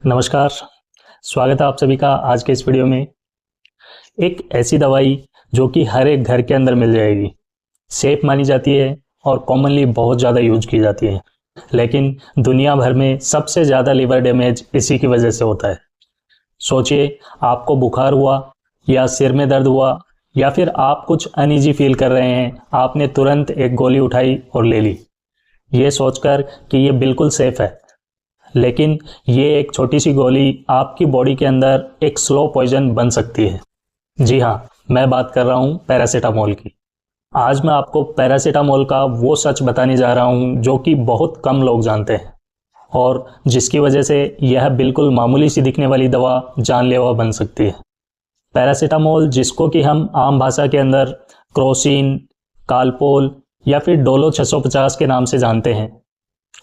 नमस्कार। स्वागत है आप सभी का आज के इस वीडियो में। एक ऐसी दवाई जो कि हर एक घर के अंदर मिल जाएगी, सेफ मानी जाती है और कॉमनली बहुत ज़्यादा यूज की जाती है, लेकिन दुनिया भर में सबसे ज़्यादा लिवर डैमेज इसी की वजह से होता है। सोचिए, आपको बुखार हुआ या सिर में दर्द हुआ या फिर आप कुछ अनईजी फील कर रहे हैं, आपने तुरंत एक गोली उठाई और ले ली, ये सोचकर कि ये बिल्कुल सेफ है। लेकिन ये एक छोटी सी गोली आपकी बॉडी के अंदर एक स्लो पॉइजन बन सकती है। जी हाँ, मैं बात कर रहा हूँ पैरासीटामोल की। आज मैं आपको पैरासीटामोल का वो सच बताने जा रहा हूँ जो कि बहुत कम लोग जानते हैं और जिसकी वजह से यह बिल्कुल मामूली सी दिखने वाली दवा जानलेवा बन सकती है। पैरासीटामोल, जिसको कि हम आम भाषा के अंदर क्रोसिन, कालपोल या फिर डोलो 650 के नाम से जानते हैं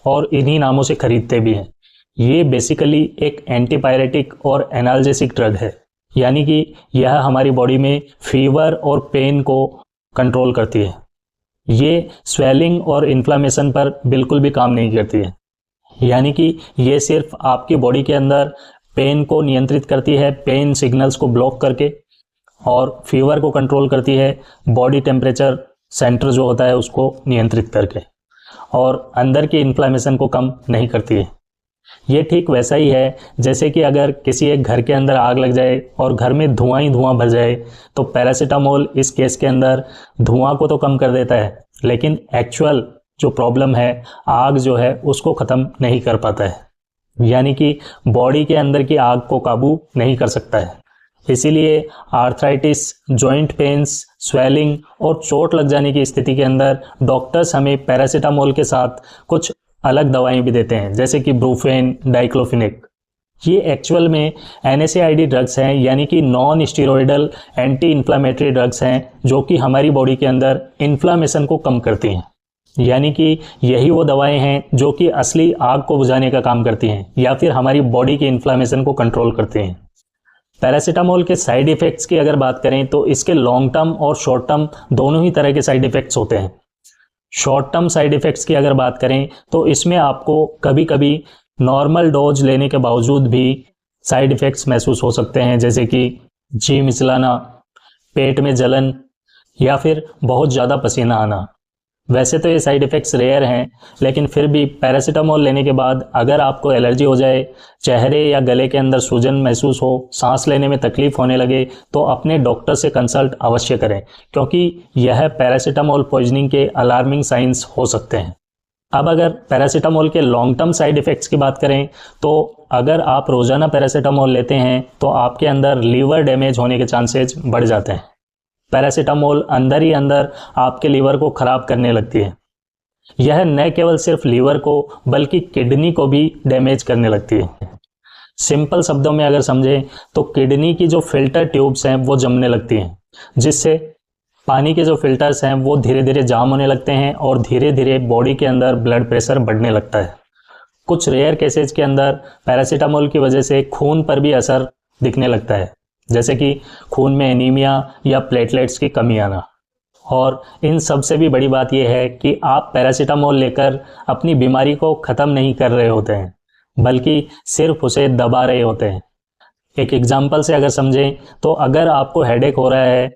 और इन्हीं नामों से खरीदते भी हैं। ये बेसिकली एक एंटीपायरेटिक और एनाल्जेसिक ड्रग है, यानी कि यह हमारी बॉडी में फीवर और पेन को कंट्रोल करती है। ये स्वेलिंग और इन्फ्लामेशन पर बिल्कुल भी काम नहीं करती है, यानी कि ये सिर्फ आपकी बॉडी के अंदर पेन को नियंत्रित करती है, पेन सिग्नल्स को ब्लॉक करके, और फीवर को कंट्रोल करती है, बॉडी टेम्परेचर सेंटर जो होता है उसको नियंत्रित करके, और अंदर की इन्फ्लामेशन को कम नहीं करती है। ये ठीक वैसा ही है जैसे कि अगर किसी एक घर के अंदर आग लग जाए और घर में धुआं ही धुआं भर जाए, तो पैरासीटामोल इस केस के अंदर धुआं को तो कम कर देता है, लेकिन एक्चुअल जो प्रॉब्लम है, आग जो है उसको ख़त्म नहीं कर पाता है, यानी कि बॉडी के अंदर की आग को काबू नहीं कर सकता है। इसीलिए आर्थराइटिस, जॉइंट पेन्स, स्वेलिंग और चोट लग जाने की स्थिति के अंदर डॉक्टर्स हमें पैरासीटामोल के साथ कुछ अलग दवाएं भी देते हैं, जैसे कि ब्रूफेन, डाइक्लोफिनेक। ये एक्चुअल में NSAID ड्रग्स हैं, यानी कि non steroidal anti inflammatory drugs हैं, जो कि हमारी बॉडी के अंदर इन्फ्लामेशन को कम करती हैं। यानी कि यही वो दवाएं हैं जो कि असली आग को बुझाने का काम करती हैं या फिर हमारी बॉडी के इन्फ्लामेशन को कंट्रोल करती हैं। पैरासीटामोल के साइड इफ़ेक्ट्स की अगर बात करें तो इसके लॉन्ग टर्म और शॉर्ट टर्म दोनों ही तरह के साइड इफ़ेक्ट्स होते हैं। शॉर्ट टर्म साइड इफ़ेक्ट्स की अगर बात करें तो इसमें आपको कभी कभी नॉर्मल डोज लेने के बावजूद भी साइड इफ़ेक्ट्स महसूस हो सकते हैं, जैसे कि जी मिचलाना, पेट में जलन या फिर बहुत ज़्यादा पसीना आना। वैसे तो ये साइड इफ़ेक्ट्स रेयर हैं, लेकिन फिर भी पैरासीटामोल लेने के बाद अगर आपको एलर्जी हो जाए, चेहरे या गले के अंदर सूजन महसूस हो, सांस लेने में तकलीफ होने लगे, तो अपने डॉक्टर से कंसल्ट अवश्य करें, क्योंकि यह पैरासीटामोल पॉइजनिंग के अलार्मिंग साइंस हो सकते हैं। अब अगर पैरासीटामोल के लॉन्ग टर्म साइड इफ़ेक्ट्स की बात करें तो अगर आप रोज़ाना पैरासीटामोल लेते हैं तो आपके अंदर लीवर डैमेज होने के चांसेज बढ़ जाते हैं। पैरासीटामोल अंदर ही अंदर आपके लीवर को ख़राब करने लगती है। यह न केवल सिर्फ लीवर को बल्कि किडनी को भी डैमेज करने लगती है। सिंपल शब्दों में अगर समझें तो किडनी की जो फिल्टर ट्यूब्स हैं वो जमने लगती हैं, जिससे पानी के जो फिल्टर्स हैं वो धीरे धीरे जाम होने लगते हैं और धीरे धीरे बॉडी के अंदर ब्लड प्रेशर बढ़ने लगता है। कुछ रेयर केसेज के अंदर पैरासीटामोल की वजह से खून पर भी असर दिखने लगता है, जैसे कि खून में एनीमिया या प्लेटलेट्स की कमी आना। और इन सब से भी बड़ी बात यह है कि आप पैरासीटामोल लेकर अपनी बीमारी को ख़त्म नहीं कर रहे होते हैं, बल्कि सिर्फ उसे दबा रहे होते हैं। एक एग्जाम्पल से अगर समझें तो अगर आपको हेडेक हो रहा है,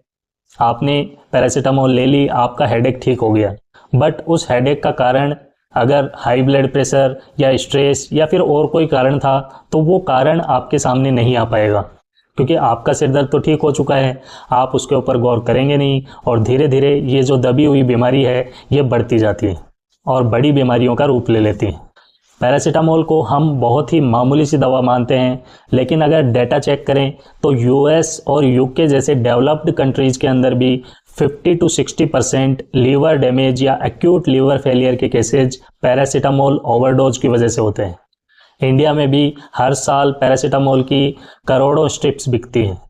आपने पैरासीटामोल ले ली, आपका हेडेक ठीक हो गया, बट उस हेडेक का कारण अगर हाई ब्लड प्रेशर या स्ट्रेस या फिर और कोई कारण था, तो वो कारण आपके सामने नहीं आ पाएगा, क्योंकि आपका सिर दर्द तो ठीक हो चुका है, आप उसके ऊपर गौर करेंगे नहीं और धीरे धीरे ये जो दबी हुई बीमारी है ये बढ़ती जाती है और बड़ी बीमारियों का रूप ले लेती है। पैरासीटामोल को हम बहुत ही मामूली सी दवा मानते हैं, लेकिन अगर डेटा चेक करें तो US और UK जैसे डेवलप्ड कंट्रीज़ के अंदर भी 50 to 60% लीवर डैमेज या एक्यूट लीवर फेलियर के केसेज पैरासीटामोल ओवरडोज की वजह से होते हैं। इंडिया में भी हर साल पैरासीटामोल की करोड़ों स्ट्रिप्स बिकती हैं,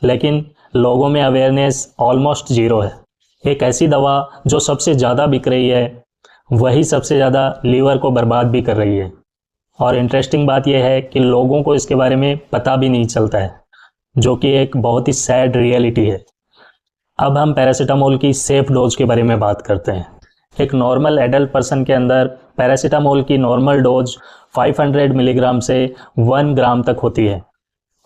लेकिन लोगों में अवेयरनेस ऑलमोस्ट ज़ीरो है। एक ऐसी दवा जो सबसे ज़्यादा बिक रही है, वही सबसे ज़्यादा लीवर को बर्बाद भी कर रही है। और इंटरेस्टिंग बात यह है कि लोगों को इसके बारे में पता भी नहीं चलता है, जो कि एक बहुत ही सैड रियलिटी है। अब हम पैरासीटामोल की सेफ डोज के बारे में बात करते हैं। एक नॉर्मल एडल्ट पर्सन के अंदर पैरासीटामोल की नॉर्मल डोज 500 मिलीग्राम से 1 ग्राम तक होती है,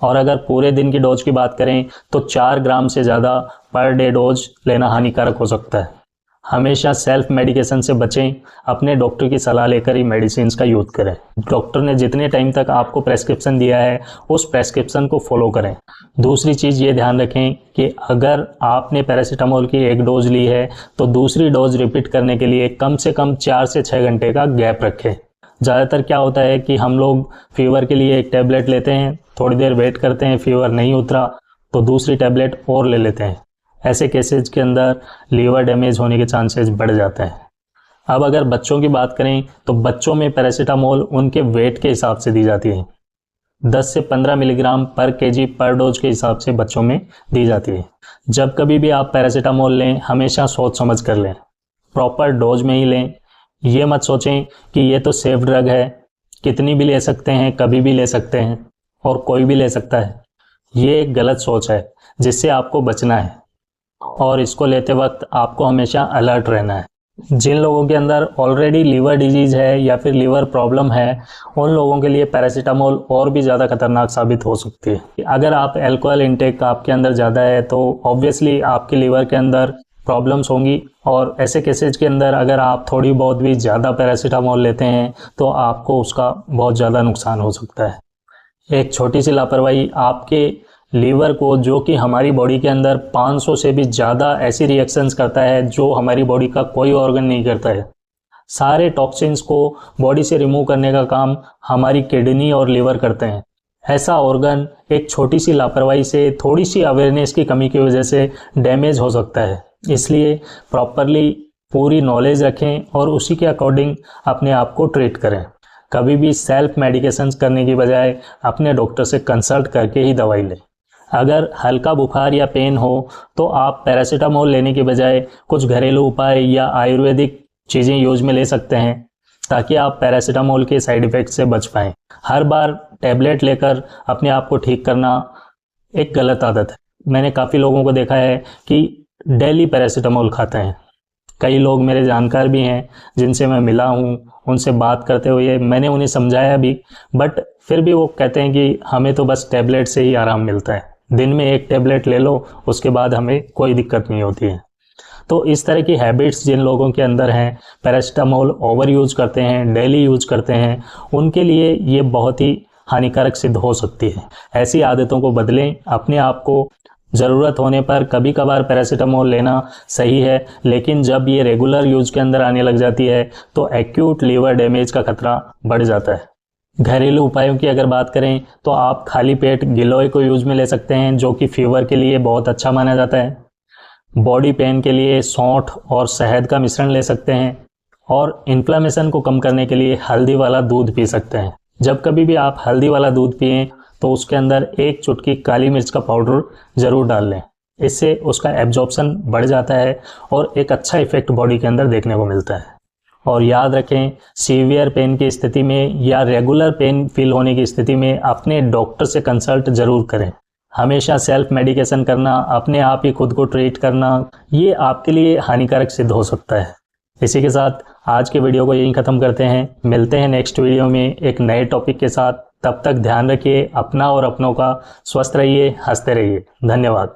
और अगर पूरे दिन की डोज की बात करें तो 4 ग्राम से ज़्यादा पर डे डोज लेना हानिकारक हो सकता है। हमेशा सेल्फ मेडिकेशन से बचें, अपने डॉक्टर की सलाह लेकर ही मेडिसिन का यूज़ करें। डॉक्टर ने जितने टाइम तक आपको प्रेस्क्रिप्शन दिया है उस प्रेस्क्रिप्शन को फॉलो करें। दूसरी चीज़ ये ध्यान रखें कि अगर आपने पैरासीटामोल की 1 डोज ली है तो दूसरी डोज रिपीट करने के लिए कम से कम 4 से 6 घंटे का गैप रखें। ज़्यादातर क्या होता है कि हम लोग फीवर के लिए एक टैबलेट लेते हैं, थोड़ी देर वेट करते हैं, फीवर नहीं उतरा तो दूसरी टैबलेट और ले लेते हैं। ऐसे केसेज के अंदर लीवर डैमेज होने के चांसेस बढ़ जाते हैं। अब अगर बच्चों की बात करें तो बच्चों में पैरासीटामोल उनके वेट के हिसाब से दी जाती है। 10 से 15 मिलीग्राम पर केजी पर डोज के हिसाब से बच्चों में दी जाती है। जब कभी भी आप पैरासीटामोल लें हमेशा सोच समझ कर लें, प्रॉपर डोज में ही लें। ये मत सोचें कि ये तो सेफ ड्रग है, कितनी भी ले सकते हैं, कभी भी ले सकते हैं और कोई भी ले सकता है। ये एक गलत सोच है जिससे आपको बचना है, और इसको लेते वक्त आपको हमेशा अलर्ट रहना है। जिन लोगों के अंदर ऑलरेडी लीवर डिजीज है या फिर लीवर प्रॉब्लम है उन लोगों के लिए पैरासीटामोल और भी ज़्यादा खतरनाक साबित हो सकती है। अगर आप अल्कोहल इंटेक आपके अंदर ज़्यादा है तो ऑब्वियसली आपके लीवर के अंदर प्रॉब्लम्स होंगी, और ऐसे केसेज के अंदर अगर आप थोड़ी बहुत भी ज़्यादा पैरासीटामोल लेते हैं तो आपको उसका बहुत ज़्यादा नुकसान हो सकता है। एक छोटी सी लापरवाही आपके लीवर को, जो कि हमारी बॉडी के अंदर 500 से भी ज़्यादा ऐसी रिएक्शंस करता है जो हमारी बॉडी का कोई ऑर्गन नहीं करता है। सारे टॉक्सिन्स को बॉडी से रिमूव करने का काम हमारी किडनी और लीवर करते हैं। ऐसा ऑर्गन एक छोटी सी लापरवाही से, थोड़ी सी अवेयरनेस की कमी की वजह से डैमेज हो सकता है। इसलिए प्रॉपरली पूरी नॉलेज रखें और उसी के अकॉर्डिंग अपने आप को ट्रीट करें। कभी भी सेल्फ मेडिकेशन करने की बजाय अपने डॉक्टर से कंसल्ट करके ही दवाई लें। अगर हल्का बुखार या पेन हो तो आप पैरासीटामोल लेने के बजाय कुछ घरेलू उपाय या आयुर्वेदिक चीज़ें यूज में ले सकते हैं ताकि आप पैरासीटामोल के साइड इफ़ेक्ट से बच पाएँ। हर बार टैबलेट लेकर अपने आप को ठीक करना एक गलत आदत है। मैंने काफ़ी लोगों को देखा है कि डेली पैरासीटामोल खाते हैं। कई लोग मेरे जानकार भी हैं जिनसे मैं मिला हूँ, उनसे बात करते हुए मैंने उन्हें समझाया भी, बट फिर भी वो कहते हैं कि हमें तो बस टैबलेट से ही आराम मिलता है, दिन में 1 टैबलेट ले लो उसके बाद हमें कोई दिक्कत नहीं होती है। तो इस तरह की हैबिट्स जिन लोगों के अंदर हैं, पैरासीटामोल ओवर यूज करते हैं, डेली यूज करते हैं, उनके लिए ये बहुत ही हानिकारक सिद्ध हो सकती है। ऐसी आदतों को बदलें। अपने आप को ज़रूरत होने पर कभी कभार पैरासीटामोल लेना सही है, लेकिन जब ये रेगुलर यूज के अंदर आने लग जाती है तो एक्यूट लीवर डैमेज का खतरा बढ़ जाता है। घरेलू उपायों की अगर बात करें तो आप खाली पेट गिलोय को यूज में ले सकते हैं, जो कि फीवर के लिए बहुत अच्छा माना जाता है। बॉडी पेन के लिए सौंठ और शहद का मिश्रण ले सकते हैं, और इन्फ्लेमेशन को कम करने के लिए हल्दी वाला दूध पी सकते हैं। जब कभी भी आप हल्दी वाला दूध पिएं तो उसके अंदर 1 चुटकी काली मिर्च का पाउडर ज़रूर डाल लें। इससे उसका एब्जॉर्प्शन बढ़ जाता है और एक अच्छा इफेक्ट बॉडी के अंदर देखने को मिलता है। और याद रखें, सीवियर पेन की स्थिति में या रेगुलर पेन फील होने की स्थिति में अपने डॉक्टर से कंसल्ट जरूर करें। हमेशा सेल्फ मेडिकेशन करना, अपने आप ही खुद को ट्रीट करना, ये आपके लिए हानिकारक सिद्ध हो सकता है। इसी के साथ आज के वीडियो को यहीं ख़त्म करते हैं। मिलते हैं नेक्स्ट वीडियो में एक नए टॉपिक के साथ। तब तक ध्यान रखिए अपना और अपनों का। स्वस्थ रहिए, हंसते रहिए। धन्यवाद।